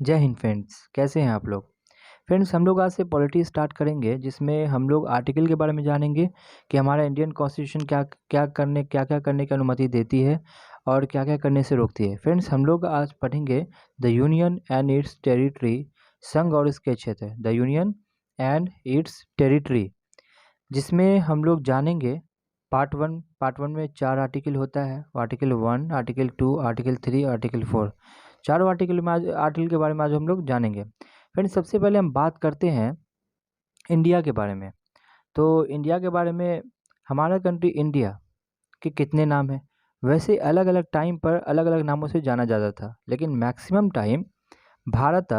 जय हिंद फ्रेंड्स, कैसे हैं आप लोग। फ्रेंड्स, हम लोग आज से पॉलिटी स्टार्ट करेंगे जिसमें हम लोग आर्टिकल के बारे में जानेंगे कि हमारा इंडियन कॉन्स्टिट्यूशन क्या क्या करने की अनुमति देती है और क्या क्या करने से रोकती है। फ्रेंड्स, हम लोग आज पढ़ेंगे the union and it's territory, संघ और इसके क्षेत्र। The union and it's territory, जिसमें हम लोग जानेंगे पार्ट वन में 4 आर्टिकल होता है। Article 1, article 2, article 3, article 4। चारों आर्टिकल के बारे में आज हम लोग जानेंगे। फ्रेंड्स, सबसे पहले हम बात करते हैं इंडिया के बारे में। तो इंडिया के बारे में, हमारा कंट्री इंडिया के कितने नाम हैं? वैसे अलग अलग टाइम पर अलग अलग नामों से जाना जाता था, लेकिन मैक्सिमम टाइम भारत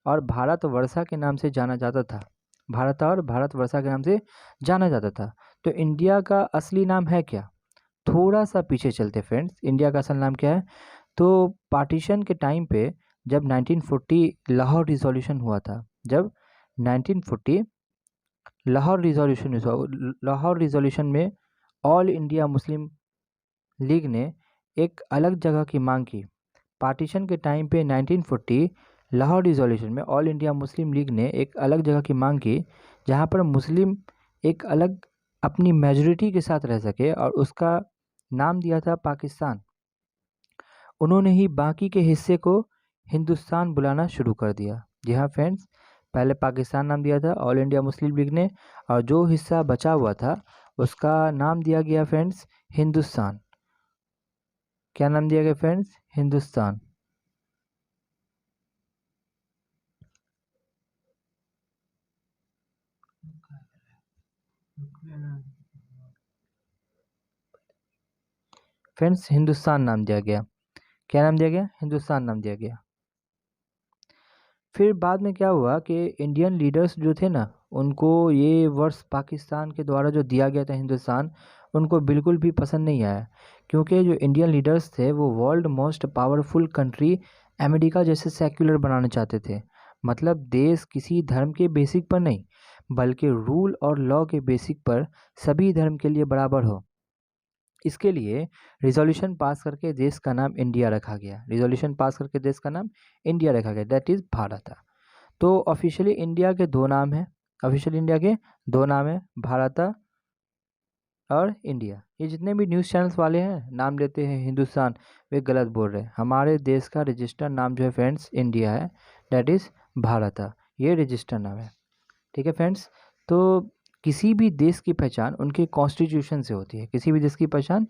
और भारतवर्षा के नाम से जाना जाता था। भारत और भारतवर्षा के नाम से जाना जाता था। तो इंडिया का असली नाम है क्या? थोड़ा सा पीछे चलते फ्रेंड्स, इंडिया का असल नाम क्या है? तो पार्टीशन के टाइम पे जब 1940 लाहौर रिजोल्यूशन हुआ था, जब 1940 लाहौर रिजोल्यूशन में ऑल इंडिया मुस्लिम लीग ने एक अलग जगह की मांग की। पार्टीशन के टाइम पे 1940 लाहौर रिजोल्यूशन में ऑल इंडिया मुस्लिम लीग ने एक अलग जगह की मांग की, जहां पर मुस्लिम एक अलग अपनी मेजॉरिटी के साथ रह सके, और उसका नाम दिया था पाकिस्तान। उन्होंने ही बाकी के हिस्से को हिंदुस्तान बुलाना शुरू कर दिया। जी हाँ फ्रेंड्स, पहले पाकिस्तान नाम दिया था ऑल इंडिया मुस्लिम लीग ने, और जो हिस्सा बचा हुआ था उसका नाम दिया गया फ्रेंड्स हिंदुस्तान। क्या नाम दिया गया फ्रेंड्स? हिंदुस्तान। फ्रेंड्स, हिंदुस्तान नाम दिया गया। क्या नाम दिया गया? हिंदुस्तान नाम दिया गया। फिर बाद में क्या हुआ कि इंडियन लीडर्स जो थे ना, उनको ये वर्ष पाकिस्तान के द्वारा जो दिया गया था हिंदुस्तान, उनको बिल्कुल भी पसंद नहीं आया। क्योंकि जो इंडियन लीडर्स थे वो world most powerful country America जैसे सेक्युलर बनाना चाहते थे। मतलब देश किसी धर्म के बेसिक पर नहीं, बल्कि रूल और लॉ के बेसिक पर सभी धर्म के लिए बराबर हो। इसके लिए रिजोल्यूशन पास करके देश का नाम इंडिया रखा गया। रिजोल्यूशन पास करके देश का नाम इंडिया रखा गया, दैट इज़ भारत। तो ऑफिशियली इंडिया के 2 नाम हैं। ऑफिशियली इंडिया के 2 नाम हैं, भारत और इंडिया। ये जितने भी न्यूज़ चैनल्स वाले हैं नाम लेते हैं हिंदुस्तान, वे गलत बोल रहे हैं। हमारे देश का रजिस्टर नाम जो है फ्रेंड्स इंडिया है, दैट इज़ भारत। ये रजिस्टर नाम है। ठीक है फ्रेंड्स। तो किसी भी देश की पहचान उनके कॉन्स्टिट्यूशन से होती है। किसी भी देश की पहचान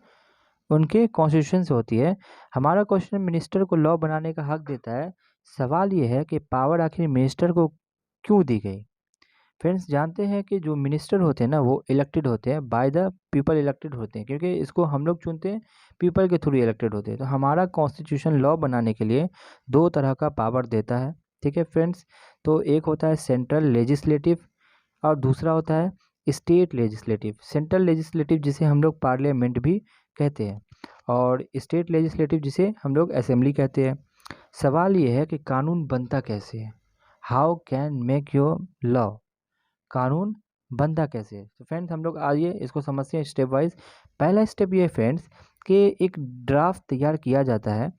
उनके कॉन्स्टिट्यूशन से होती है। हमारा क्वेश्चन मिनिस्टर को लॉ बनाने का हक देता है। सवाल ये है कि पावर आखिर मिनिस्टर को क्यों दी गई? फ्रेंड्स, जानते हैं कि जो मिनिस्टर होते हैं ना, वो इलेक्टेड होते हैं, बाय द पीपल इलेक्टेड होते हैं, क्योंकि इसको हम लोग चुनते हैं, पीपल के थ्रू इलेक्टेड होते हैं। तो हमारा कॉन्स्टिट्यूशन लॉ बनाने के लिए 2 तरह का पावर देता है। ठीक है फ्रेंड्स। तो एक होता है सेंट्रल लेजिस्लेटिव और दूसरा होता है स्टेट लेजिस्लेटिव। सेंट्रल लेजिस्लेटिव जिसे हम लोग पार्लियामेंट भी कहते हैं, और स्टेट लेजिस्लेटिव जिसे हम लोग असेंबली कहते हैं। सवाल ये है कि कानून बनता कैसे है? How can make your law? कानून बनता कैसे है? तो फ्रेंड्स, हम लोग आइए इसको समझते हैं स्टेप वाइज। पहला स्टेप ये है फ्रेंड्स कि एक ड्राफ्ट तैयार किया जाता है,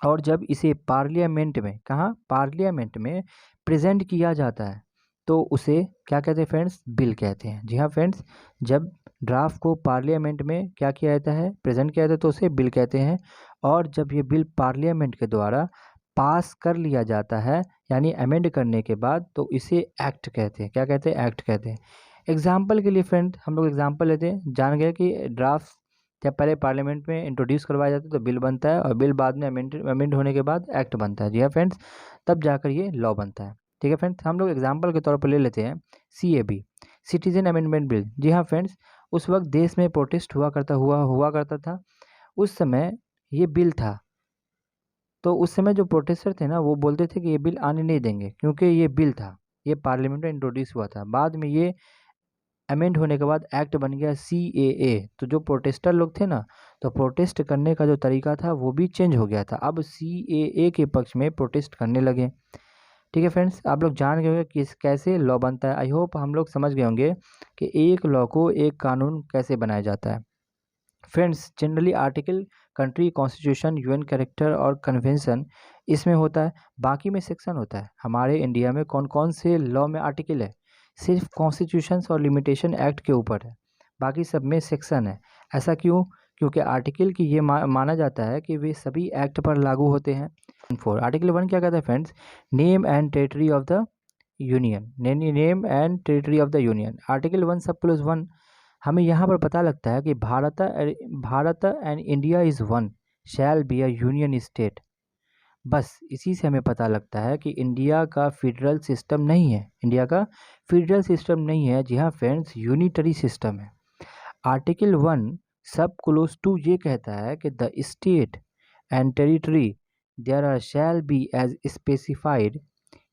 और जब इसे पार्लियामेंट में, कहाँ? पार्लियामेंट में प्रेजेंट किया जाता है, तो उसे क्या कहते हैं फ्रेंड्स? बिल कहते हैं। जी हाँ फ्रेंड्स, जब ड्राफ्ट को पार्लियामेंट में क्या किया जाता है? प्रेजेंट किया जाता है, तो उसे बिल कहते हैं। और जब ये बिल पार्लियामेंट के द्वारा पास कर लिया जाता है, यानी अमेंड करने के बाद, तो इसे एक्ट कहते हैं। क्या कहते हैं? एक्ट कहते हैं। एग्जाम्पल के लिए फ्रेंड हम लोग एग्जाम्पल लेते हैं। जान गए कि ड्राफ्ट जब पहले पार्लियामेंट में इंट्रोड्यूस करवाया जाता है तो बिल बनता है, और बिल बाद में अमेंड होने के बाद एक्ट बनता है। जी हाँ फ्रेंड्स, तब जाकर ये लॉ बनता है। ठीक है फ्रेंड्स, हम लोग एग्जाम्पल के तौर पर ले लेते हैं CAB, सिटीजन अमेंडमेंट बिल। जी हाँ फ्रेंड्स, उस वक्त देश में प्रोटेस्ट हुआ करता था। उस समय ये बिल था, तो उस समय जो प्रोटेस्टर थे ना, वो बोलते थे कि ये बिल आने नहीं देंगे, क्योंकि ये बिल था, ये पार्लियामेंट में इंट्रोड्यूस हुआ था। बाद में ये अमेंड होने के बाद एक्ट बन गया CAA। तो जो प्रोटेस्टर लोग थे ना, तो प्रोटेस्ट करने का जो तरीका था वो भी चेंज हो गया था। अब CAA के पक्ष में प्रोटेस्ट करने लगे। ठीक है फ्रेंड्स, आप लोग जान गए होंगे किस कैसे लॉ बनता है। आई होप हम लोग समझ गए होंगे कि एक लॉ को, एक कानून कैसे बनाया जाता है। Friends generally article country, constitution, UN character और कन्वेंशन इसमें होता है, बाकी में सेक्शन होता है। हमारे इंडिया में कौन कौन से लॉ में आर्टिकल है? सिर्फ कॉन्स्टिट्यूशंस और लिमिटेशन एक्ट के ऊपर है, बाकी सब में सेक्शन है। ऐसा क्यों? क्योंकि आर्टिकल की ये माना जाता है कि वे सभी एक्ट पर लागू होते हैं। आर्टिकल 1 क्या कहता है friends? Name and territory of the union. Name and territory of the union. Article 1 sub close 1 हमें यहाँ पर पता लगता है कि Bharat and India is one, shall be a union state. बस इसी से हमें पता लगता है कि इंडिया का फेडरल सिस्टम नहीं है, इंडिया का फेडरल सिस्टम नहीं है। जी हाँ फ्रेंड्स, यूनिटरी सिस्टम है। आर्टिकल 1 सब क्लोज 2 ये कहता है कि the state and territory there are shall be as specified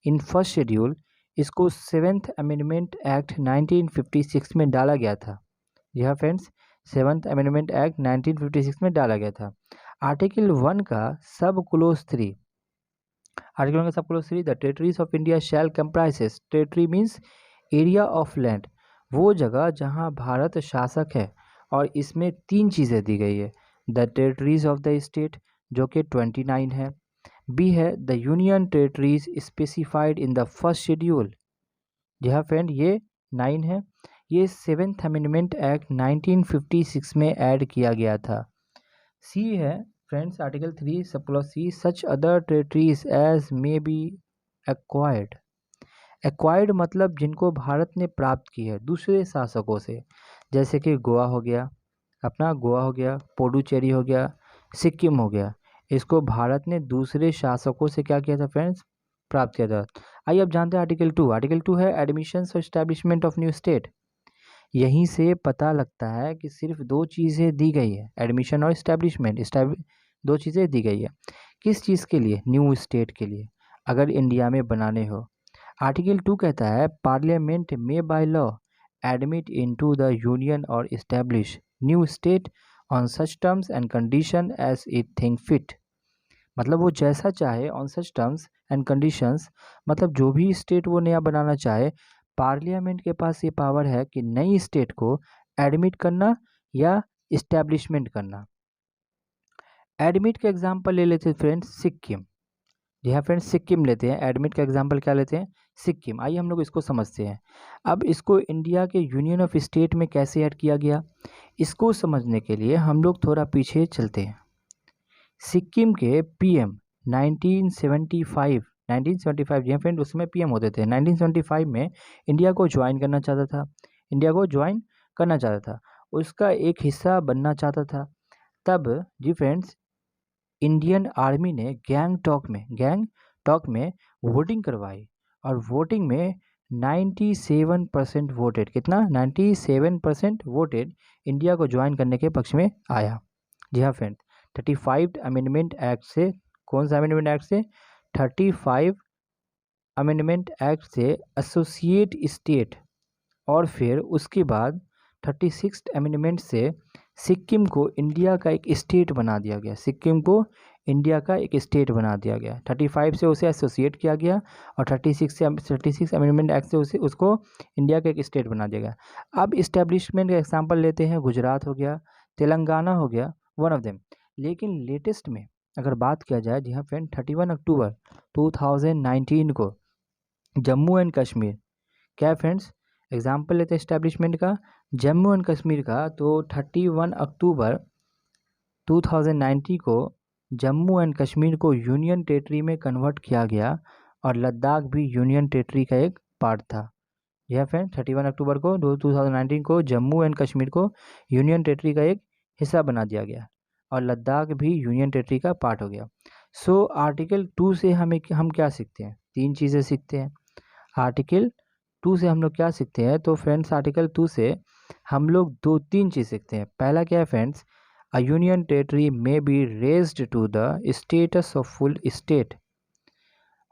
in first schedule. इसको 7th अमेंडमेंट एक्ट 1956 में डाला गया था। जी हाँ फ्रेंड्स, 7th अमेंडमेंट एक्ट 1956 में डाला गया था। आर्टिकल 1 का सब क्लोज 3, आर्टिकल 1 का सब close 3, the territories of India shall comprises. Territory means area of land, वो जगह जहाँ भारत शासक है। और इसमें 3 चीज़ें दी गई है। The territories of the state जो कि 29 है। बी है the union territories specified in the first schedule. जी हाँ फ्रेंड, ये 9 है। ये 7th अमेंडमेंट एक्ट 1956 में ऐड किया गया था। सी है friends article 3 sub clause C, such other territories as may be acquired. Acquired मतलब जिनको भारत ने प्राप्त की है दूसरे शासकों से, जैसे कि गोवा हो गया, अपना गोवा हो गया, पुडुचेरी हो गया, सिक्किम हो गया। इसको भारत ने दूसरे शासकों से क्या किया था फ्रेंड्स? प्राप्त किया था। आइए अब जानते हैं आर्टिकल 2। आर्टिकल 2 है एडमिशंस और एस्टैब्लिशमेंट ऑफ न्यू स्टेट। यहीं से पता लगता है कि सिर्फ 2 चीज़ें दी गई है, एडमिशन और इस्टेब्लिशमेंट। 2 चीज़ें दी गई है, किस चीज़ के लिए? न्यू स्टेट के लिए, अगर इंडिया में बनाने हो। आर्टिकल 2 कहता है पार्लियामेंट में by law admit into the union और establish new state on such terms and condition as it think fit. मतलब वो जैसा चाहे, on such terms and conditions, मतलब जो भी स्टेट वो नया बनाना चाहे, पार्लियामेंट के पास ये पावर है कि नई स्टेट को एडमिट करना या इस्टेब्लिशमेंट करना। एडमिट का एग्जांपल ले लेते हैं फ्रेंड्स, सिक्किम। जी हाँ फ्रेंड्स, सिक्किम लेते हैं। एडमिट का एग्जांपल क्या लेते हैं? सिक्किम। आइए हम लोग इसको समझते हैं। अब इसको इंडिया के यूनियन ऑफ स्टेट में कैसे ऐड किया गया, इसको समझने के लिए हम लोग थोड़ा पीछे चलते हैं। सिक्किम के पीएम 1975 जी हाँ फ्रेंड, उसमें पीएम होते थे। 1975 में इंडिया को ज्वाइन करना चाहता था, इंडिया को ज्वाइन करना चाहता था, उसका एक हिस्सा बनना चाहता था। तब जी फ्रेंड्स, इंडियन आर्मी ने गैंगटॉक में वोटिंग करवाई और वोटिंग में 97% वोटेड, कितना? 97% वोटेड इंडिया को ज्वाइन करने के पक्ष में आया। जी हाँ फ्रेंड, 35 अमेंडमेंट एक्ट से, कौन सा अमेंडमेंट एक्ट से? 35 अमेंडमेंट एक्ट से एसोसिएट स्टेट, और फिर उसके बाद 36 अमेंडमेंट से सिक्किम को इंडिया का एक स्टेट बना दिया गया। सिक्किम को इंडिया का एक स्टेट बना दिया गया। 35 से उसे एसोसिएट किया गया और 36 अमेंडमेंट एक्ट से उसको इंडिया का एक स्टेट बना दिया गया। अब इस्टेब्लिशमेंट का एग्जांपल लेते हैं, गुजरात हो गया, तेलंगाना हो गया, वन ऑफ देम। लेकिन लेटेस्ट में अगर बात किया जाए, जी हाँ फ्रेंड, 31 अक्टूबर 2019 को जम्मू एंड कश्मीर, क्या है फ्रेंड्स? एग्जाम्पल लेते हैं इस्टेब्लिशमेंट का, जम्मू एंड कश्मीर का। तो 31 अक्टूबर 2019 को जम्मू एंड कश्मीर को यूनियन टेरिटरी में कन्वर्ट किया गया और लद्दाख भी यूनियन टेरिटरी का एक पार्ट था। यह फ्रेंड 31 अक्टूबर को 2019 को जम्मू एंड कश्मीर को यूनियन टेरिटरी का एक हिस्सा बना दिया गया और लद्दाख भी यूनियन टेरिटरी का पार्ट हो गया। सो आर्टिकल 2 से हम क्या सीखते हैं? 3 चीज़ें सीखते हैं। आर्टिकल 2 से हम लोग क्या सीखते हैं? तो फ्रेंड्स आर्टिकल 2 से हम लोग 2-3 चीज़ सीखते हैं। पहला क्या है friends? A union territory may be raised to the status of full state.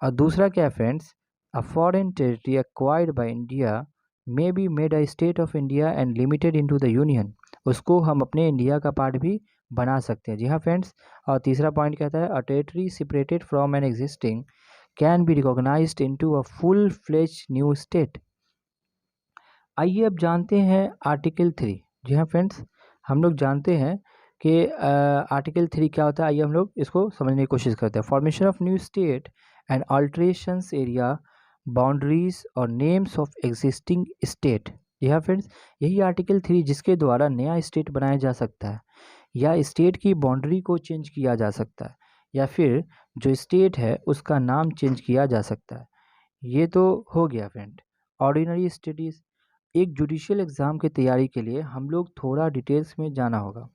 और दूसरा क्या है friends? A foreign territory acquired by India may be made a state of India and limited into the union. उसको हम अपने India का part भी बना सकते हैं। जी हाँ फ्रेंड्स। और तीसरा पॉइंट कहता है a territory separated from an existing can be recognised into a full fledge new state. आइए अब जानते हैं आर्टिकल 3। जी हाँ फ्रेंड्स, हम लोग जानते हैं कि आर्टिकल 3 क्या होता है। आइए हम लोग इसको समझने की कोशिश करते हैं। Formation of new state and alterations area boundaries और नेम्स ऑफ एग्जिस्टिंग स्टेट। जी हाँ फ्रेंड्स, यही आर्टिकल 3 जिसके द्वारा नया स्टेट बनाया जा सकता है, या स्टेट की बाउंड्री को चेंज किया जा सकता है, या फिर जो स्टेट है उसका नाम चेंज किया जा सकता है। ये तो हो गया फ्रेंड ऑर्डिनरी स्टडीज़। एक जुडिशियल एग्ज़ाम की तैयारी के लिए हम लोग थोड़ा डिटेल्स में जाना होगा।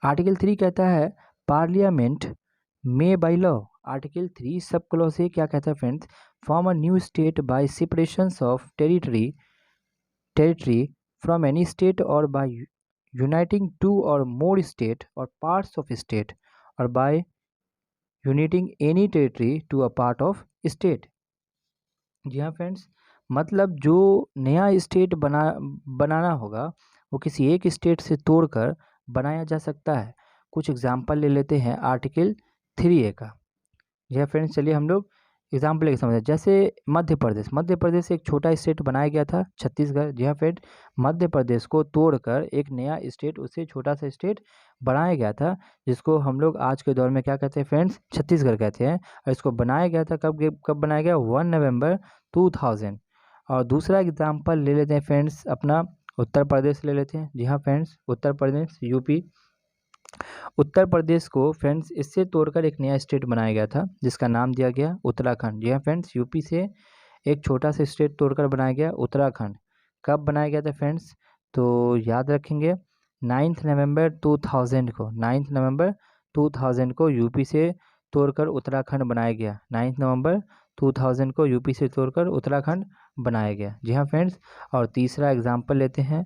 आर्टिकल 3 कहता है पार्लियामेंट में by law. Article 3 sub clause A क्या कहता है friends, form a new state by separations of territory from any state or by uniting two or more state or parts of state or by uniting any territory to a part of state. जी हाँ friends, मतलब जो नया state बनाना होगा वो किसी एक state से तोड़कर बनाया जा सकता है। कुछ एग्जांपल ले लेते हैं आर्टिकल 3A का। जी हाँ फ्रेंड्स, चलिए हम लोग एग्जाम्पल लेके समझते हैं। जैसे मध्य प्रदेश एक छोटा स्टेट बनाया गया था छत्तीसगढ़। जी हाँ फ्रेंड, मध्य प्रदेश को तोड़कर एक नया स्टेट, उससे छोटा सा स्टेट बनाया गया था, जिसको हम लोग आज के दौर में क्या कहते हैं फ्रेंड्स, छत्तीसगढ़ कहते हैं। और इसको बनाया गया था कब बनाया गया, 1 नवंबर 2000। और दूसरा एग्जाम्पल ले लेते हैं फ्रेंड्स अपना उत्तर प्रदेश ले लेते हैं। जी हाँ फ्रेंड्स, उत्तर प्रदेश यूपी। उत्तर प्रदेश को फ्रेंड्स इससे तोड़कर एक नया स्टेट बनाया गया था जिसका नाम दिया गया उत्तराखंड। जी हाँ फ्रेंड्स, यूपी से एक छोटा सा स्टेट तोड़कर बनाया गया उत्तराखंड। कब बनाया गया था फ्रेंड्स, तो याद रखेंगे 9 नवंबर 2000 को। 9 नवंबर 2000 को यूपी से तोड़कर उत्तराखंड बनाया गया। 9 नवंबर 2000 को यूपी से तोड़कर उत्तराखंड बनाया गया। जी हाँ फ्रेंड्स, और तीसरा एग्जाम्पल लेते हैं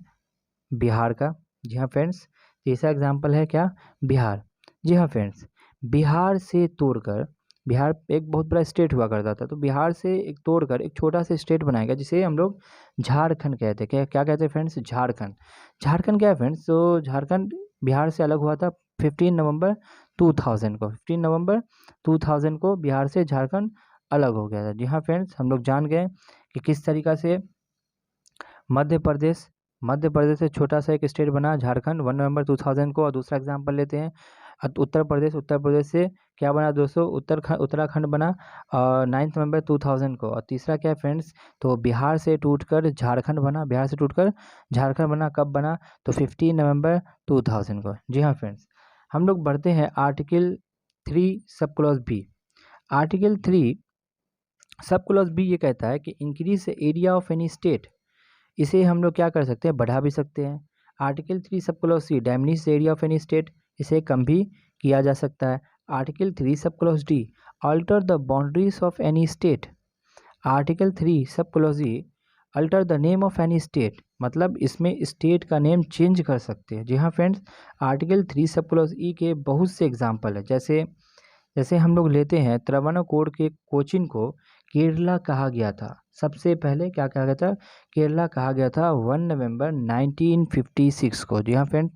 बिहार का। जी हाँ फ्रेंड्स, तीसरा एग्जाम्पल है क्या, बिहार। जी हाँ फ्रेंड्स, बिहार से तोड़कर, बिहार एक बहुत बड़ा स्टेट हुआ करता था, तो बिहार से एक तोड़कर एक छोटा सा स्टेट बनाएगा जिसे हम लोग झारखंड कहते हैं। क्या क्या कहते हैं फ्रेंड्स, झारखंड। झारखंड क्या है फ्रेंड्स, तो झारखंड बिहार से अलग हुआ था 15 नवंबर 2000 को। 15 नवंबर 2000 को बिहार से झारखंड अलग हो गया था। जी हाँ फ्रेंड्स, हम लोग जान गए कि किस तरीक़ा से मध्य प्रदेश से छोटा सा एक स्टेट बना झारखंड 1 नवंबर 2000 को। और दूसरा एग्जांपल लेते हैं उत्तर प्रदेश से क्या बना दोस्तों, उत्तराखंड बना 9 नवंबर 2000 को। और तीसरा क्या है फ्रेंड्स, तो बिहार से टूटकर झारखंड बना, कब बना, तो 15 नवंबर 2000 को। जी हाँ फ्रेंड्स, हम लोग बढ़ते हैं article 3 sub clause B. Article 3 sub clause B ये कहता है कि increase area of any state. इसे हम लोग क्या कर सकते हैं, बढ़ा भी सकते हैं। Article 3 sub clause C diminish area of any state, इसे कम भी किया जा सकता है। Article 3 sub clause D alter the boundaries of any state. Article 3 sub clause E alter the name of any state, मतलब इसमें स्टेट का नेम चेंज कर सकते हैं। जी हाँ फ्रेंड्स, आर्टिकल 3 सब क्लॉज ई के बहुत से एग्जाम्पल है। जैसे जैसे हम लोग लेते हैं त्रवणकोर के कोचिन को केरला कहा गया था। सबसे पहले क्या कहा गया था, केरला कहा गया था 1 नवंबर 1956 को। जी हाँ फ्रेंड,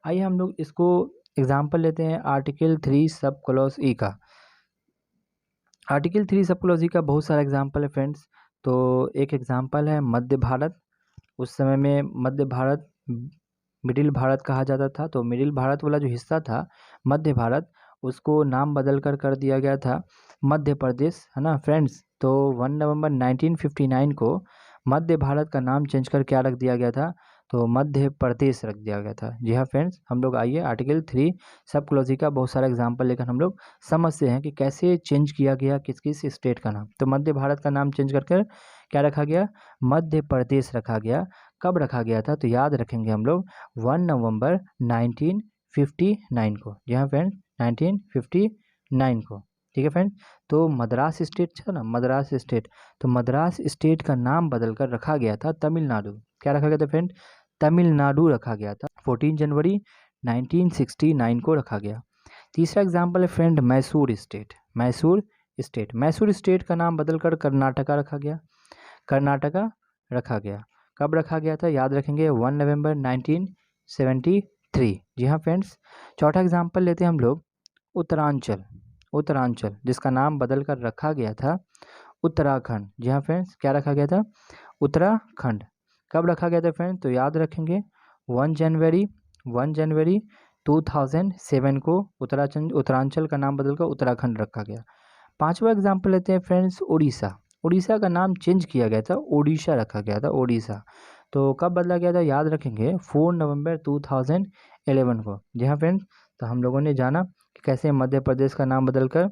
आइए हम लोग इसको एग्जाम्पल लेते हैं आर्टिकल 3 सब क्लॉज ई का। आर्टिकल 3 सब क्लॉज ई का बहुत सारा एग्जाम्पल है फ्रेंड्स। तो एक एग्जाम्पल है मध्य भारत। उस समय में मध्य भारत मिडिल भारत कहा जाता था, तो मिडिल भारत वाला जो हिस्सा था मध्य भारत, उसको नाम बदल कर दिया गया था मध्य प्रदेश, है ना फ्रेंड्स। तो 1 नवंबर 1959 को मध्य भारत का नाम चेंज कर क्या रख दिया गया था, तो मध्य प्रदेश रख दिया गया था। जी हाँ फ्रेंड्स, हम लोग आइए आर्टिकल 3 सब क्लॉज का बहुत सारा एग्जाम्पल लेकर हम लोग समझते हैं कि कैसे चेंज किया गया किस किस स्टेट का नाम। तो मध्य भारत का नाम चेंज कर क्या रखा गया, मध्य प्रदेश रखा गया। कब रखा गया था, तो याद रखेंगे हम लोग 1 नवंबर 1959 को। जी हाँ फ्रेंड्स, 1959 को। ठीक है फ्रेंड, तो मद्रास स्टेट था ना, मद्रास स्टेट, तो मद्रास स्टेट का नाम बदलकर रखा गया था तमिलनाडु। क्या रखा गया था फ्रेंड, तमिलनाडु रखा गया था। 14 जनवरी 1969 को रखा गया। तीसरा एग्जाम्पल है friend Mysore state. Mysore state का नाम बदलकर कर्नाटका रखा गया। कर्नाटका रखा गया। कब रखा गया था, याद रखेंगे 1 नवंबर 1973। जी हाँ फ्रेंड्स, चौथा एग्जाम्पल लेते हैं हम लोग उत्तरांचल, जिसका नाम बदल कर रखा गया था उत्तराखंड। जी हाँ फ्रेंड्स, क्या रखा गया था, उत्तराखंड। कब रखा गया था फ्रेंड्स, तो याद रखेंगे 1 जनवरी 1 जनवरी 2007 को उत्तरांचल का नाम बदलकर उत्तराखंड रखा गया। 5वां एग्जाम्पल लेते हैं फ्रेंड्स, उड़ीसा। उड़ीसा का नाम चेंज किया गया था, ओडिशा रखा गया था, ओडिशा। तो कब बदला गया था याद रखेंगे, 4 नवंबर 2011 को। जी हाँ फ्रेंड्स, तो हम लोगों ने जाना कि कैसे मध्य प्रदेश का नाम बदलकर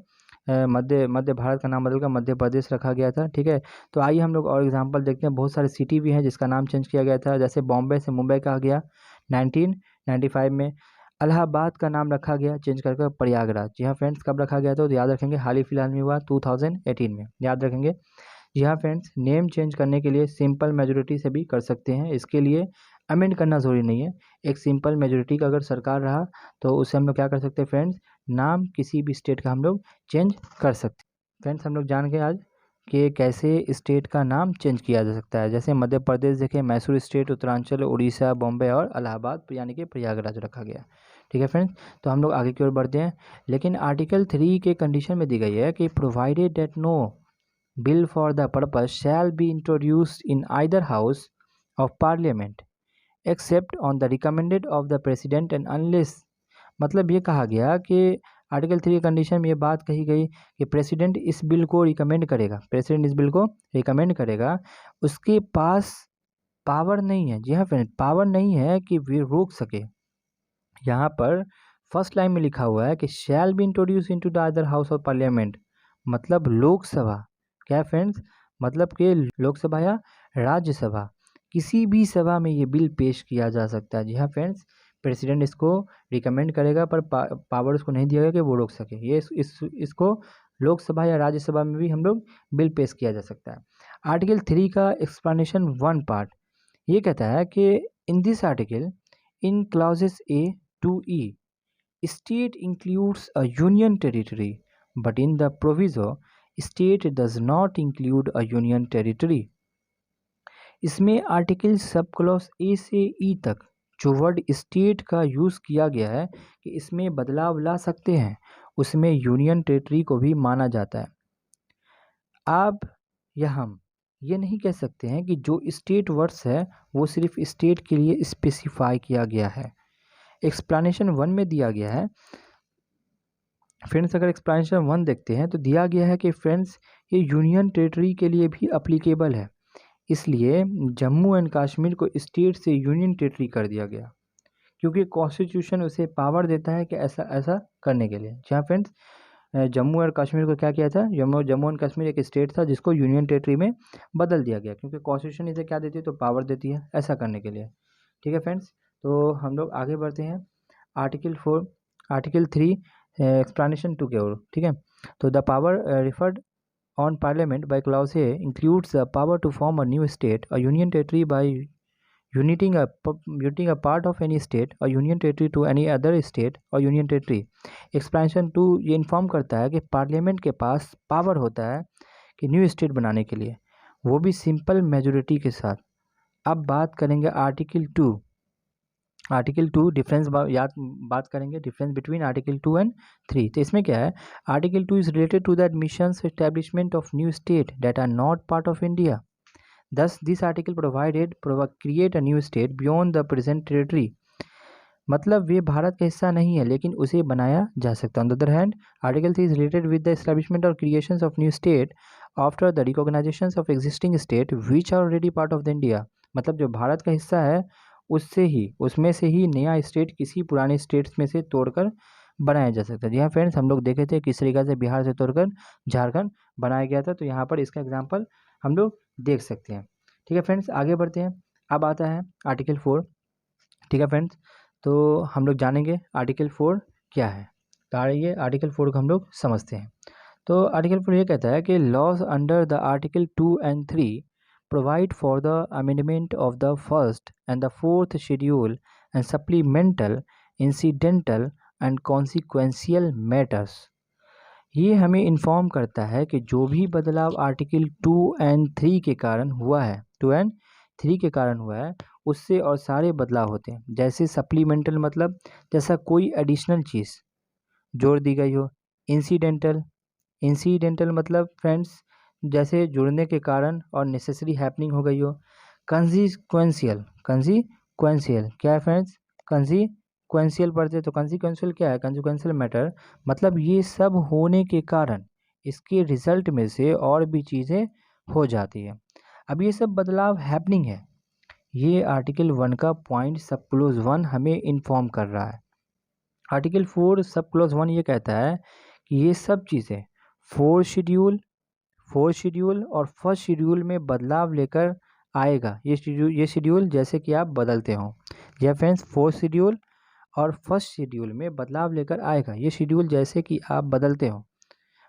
मध्य भारत का नाम बदलकर मध्य प्रदेश रखा गया था। ठीक है, तो आइए हम लोग और एग्जांपल देखते हैं। बहुत सारे सिटी भी हैं जिसका नाम चेंज किया गया था, जैसे बॉम्बे से मुंबई कहा गया 1995 में। इलाहाबाद का नाम रखा गया चेंज करके प्रयागराज। जी हाँ फ्रेंड्स, कब रखा गया था तो याद रखेंगे, हाल ही फिलहाल में हुआ 2018 में, याद रखेंगे। जी हाँ फ्रेंड्स, नेम चेंज करने के लिए सिंपल मेजोरिटी से भी कर सकते हैं, इसके लिए अमेंड करना ज़रूरी नहीं है। एक सिंपल मेजोरिटी का अगर सरकार रहा तो उससे हम लोग क्या कर सकते हैं फ्रेंड्स, नाम किसी भी स्टेट का हम लोग चेंज कर सकते हैं। फ्रेंड्स, हम लोग जान गए आज कि कैसे स्टेट का नाम चेंज किया जा सकता है। जैसे मध्य प्रदेश देखें, मैसूर स्टेट, उत्तरांचल, उड़ीसा, बॉम्बे और इलाहाबाद यानी कि प्रयागराज रखा गया। ठीक है फ्रेंड्स, तो हम लोग आगे की ओर बढ़ते हैं। लेकिन आर्टिकल 3 के कंडीशन में दी गई है कि provided that no bill for the purpose shall be introduced in either house of parliament except on the recommended of the president and unless, मतलब ये कहा गया कि आर्टिकल 3 कंडीशन में ये बात कही गई कि प्रेसिडेंट इस बिल को रिकमेंड करेगा, प्रेसिडेंट इस बिल को रिकमेंड करेगा, उसके पास पावर नहीं है। जी हाँ फ्रेंड, पावर नहीं है कि वे रोक सके। यहाँ पर फर्स्ट लाइन में लिखा हुआ है कि shall be introduce into the other house of parliament, मतलब लोकसभा। क्या फ्रेंड्स, मतलब कि लोकसभा या राज्यसभा, किसी भी सभा में ये बिल पेश किया जा सकता है। जी हाँ फ्रेंड्स, प्रेसिडेंट इसको रिकमेंड करेगा पर पावर उसको नहीं दिया गया कि वो रोक सके। ये इसको लोकसभा या राज्यसभा में भी हम लोग बिल पेश किया जा सकता है। आर्टिकल 3 का एक्सप्लेनेशन 1 पार्ट ये कहता है कि in this article in clauses A to E, state includes a union territory, but in the proviso, state does not include a union territory. इसमें आर्टिकल सब क्लॉज ए से ई तक जो word state का use किया गया है कि इसमें बदलाव ला सकते हैं, उसमें यूनियन टेरिटरी को भी माना जाता है। आप या हम ये नहीं कह सकते हैं कि जो स्टेट वर्ड्स है वो सिर्फ स्टेट के लिए स्पेसिफाई किया गया है। एक्सप्लेनेशन 1 में दिया गया है फ्रेंड्स, अगर एक्सप्लेनेशन 1 देखते हैं तो दिया गया है कि फ्रेंड्स ये यूनियन टेरिटरी के लिए भी अप्लीकेबल है, इसलिए जम्मू एंड कश्मीर को स्टेट से यूनियन टेरिटरी कर दिया गया क्योंकि कॉन्स्टिट्यूशन उसे पावर देता है कि ऐसा ऐसा करने के लिए। जहाँ फ्रेंड्स जम्मू और कश्मीर को क्या किया था, जम्मू एंड कश्मीर एक स्टेट था जिसको यूनियन टेरिटरी में बदल दिया गया क्योंकि कॉन्स्टिट्यूशन इसे क्या देती है, तो पावर देती है ऐसा करने के लिए। ठीक है फ्रेंड्स, तो हम लोग आगे बढ़ते हैं आर्टिकल 3 एक्सप्लेनेशन 2 की ओर। ठीक है, तो the power referred on Parliament by clause A includes the power to form a new state, a union territory by uniting a part of any state or union territory to any other state or union territory। Expansion 2 ये inform करता है कि parliament के पास power होता है कि new state बनाने के लिए, वो भी सिंपल मेजोरिटी के साथ। अब बात करेंगे आर्टिकल 2 डिफरेंस बात करेंगे डिफरेंस बिटवीन आर्टिकल 2 एंड 3। तो इसमें क्या है, article 2 is related to the admissions establishment of new state that are not part of India. Thus, this article create a new state beyond the present territory। मतलब वे भारत का हिस्सा नहीं है लेकिन उसे बनाया जा सकता है। On the other hand, article 3 is related with the establishment और creation of new state after the recognisation of existing state which are already part of the India. मतलब जो भारत का हिस्सा है उसमें से ही नया स्टेट किसी पुराने स्टेट्स में से तोड़कर बनाया जा सकता है। जी हाँ फ्रेंड्स, हम लोग देखे थे किस तरीके से बिहार से तोड़कर झारखंड बनाया गया था, तो यहाँ पर इसका एग्जाम्पल हम लोग देख सकते हैं। ठीक है फ्रेंड्स, आगे बढ़ते हैं। अब आता है आर्टिकल 4। ठीक है फ्रेंड्स, तो हम लोग जानेंगे आर्टिकल 4 क्या है। तो आइए आर्टिकल 4 को हम लोग समझते हैं। तो आर्टिकल 4 ये कहता है कि laws under the article 2 and 3 provide for the amendment of the first and the fourth schedule and supplemental, incidental and consequential matters. ये हमें इन्फॉर्म करता है कि जो भी बदलाव आर्टिकल 2 एंड 3 के कारण हुआ है, 2 एंड 3 के कारण हुआ है, उससे और सारे बदलाव होते हैं। जैसे सप्लीमेंटल मतलब जैसा कोई एडिशनल चीज़ जोड़ दी गई हो। इंसिडेंटल मतलब फ्रेंड्स जैसे जुड़ने के कारण और नेसेसरी हैपनिंग हो गई हो। कंसिक्वेंशियल क्या है फ्रेंड्स, कॉन्सिक्वेंशियल पढ़ते तो कॉन्सिक्वेंशियल क्या है, कॉन्सिक्वेंशियल मैटर मतलब ये सब होने के कारण इसके रिजल्ट में से और भी चीज़ें हो जाती है। अब ये सब बदलाव हैपनिंग है, ये आर्टिकल 1 का पॉइंट सब क्लोज 1 हमें इन्फॉर्म कर रहा है। आर्टिकल 4 सब क्लोज 1 ये कहता है कि ये सब चीज़ें फोर्थ शेड्यूल और फर्स्ट शेड्यूल में बदलाव लेकर आएगा। ये शेड्यूल जैसे कि आप बदलते हो, या फ्रेंड्स फोर्थ शेड्यूल और फर्स्ट शेड्यूल में बदलाव लेकर आएगा। ये शेड्यूल जैसे कि आप बदलते हो,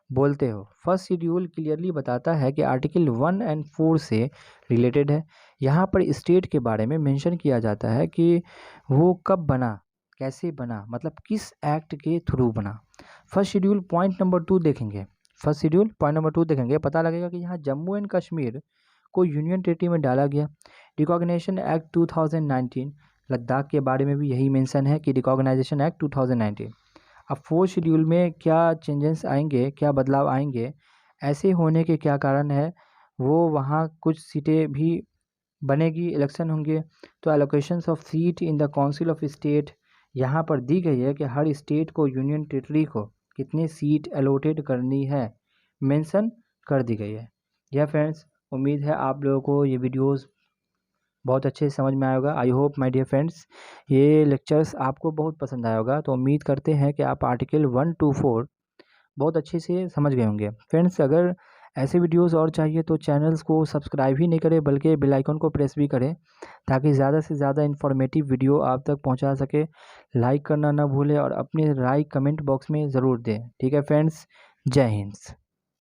बोलते हो। फर्स्ट शेड्यूल क्लियरली बताता है कि आर्टिकल 1 एंड 4 से रिलेटेड है। यहाँ पर स्टेट के बारे में मेंशन किया जाता है कि वो कब बना, कैसे बना, मतलब किस एक्ट के थ्रू बना। फर्स्ट शेड्यूल पॉइंट नंबर 2 देखेंगे, फर्स्ट शेड्यूल पॉइंट नंबर 2 देखेंगे, पता लगेगा कि यहाँ जम्मू एंड कश्मीर को यूनियन टेरिटरी में डाला गया। रिकॉग्निशन एक्ट 2019, लद्दाख के बारे में भी यही मेंशन है कि रिकॉग्नाइजेशन एक्ट 2019। अब फोर्थ शेड्यूल में क्या चेंजेस आएंगे, क्या बदलाव आएंगे, ऐसे होने के क्या कारण है, वो वहाँ कुछ सीटें भी बनेगी, इलेक्शन होंगे, तो allocations of seat in the council of state यहाँ पर दी गई है कि हर स्टेट को, यूनियन टेरिटरी को कितनी सीट एलोटेड करनी है, मेंशन कर दी गई है। यह फ्रेंड्स, उम्मीद है आप लोगों को ये वीडियोस बहुत अच्छे से समझ में आया होगा। I hope my dear friends ये लेक्चर्स आपको बहुत पसंद आया होगा। तो उम्मीद करते हैं कि आप आर्टिकल 1 to 4 बहुत अच्छे से समझ गए होंगे। फ्रेंड्स अगर ऐसे वीडियोस और चाहिए तो चैनल्स को सब्सक्राइब ही नहीं करें बल्कि बेल आइकन को प्रेस भी करें, ताकि ज़्यादा से ज़्यादा इन्फॉर्मेटिव वीडियो आप तक पहुंचा सके। लाइक करना ना भूलें और अपनी राय कमेंट बॉक्स में ज़रूर दें। ठीक है फ्रेंड्स, जय हिंद।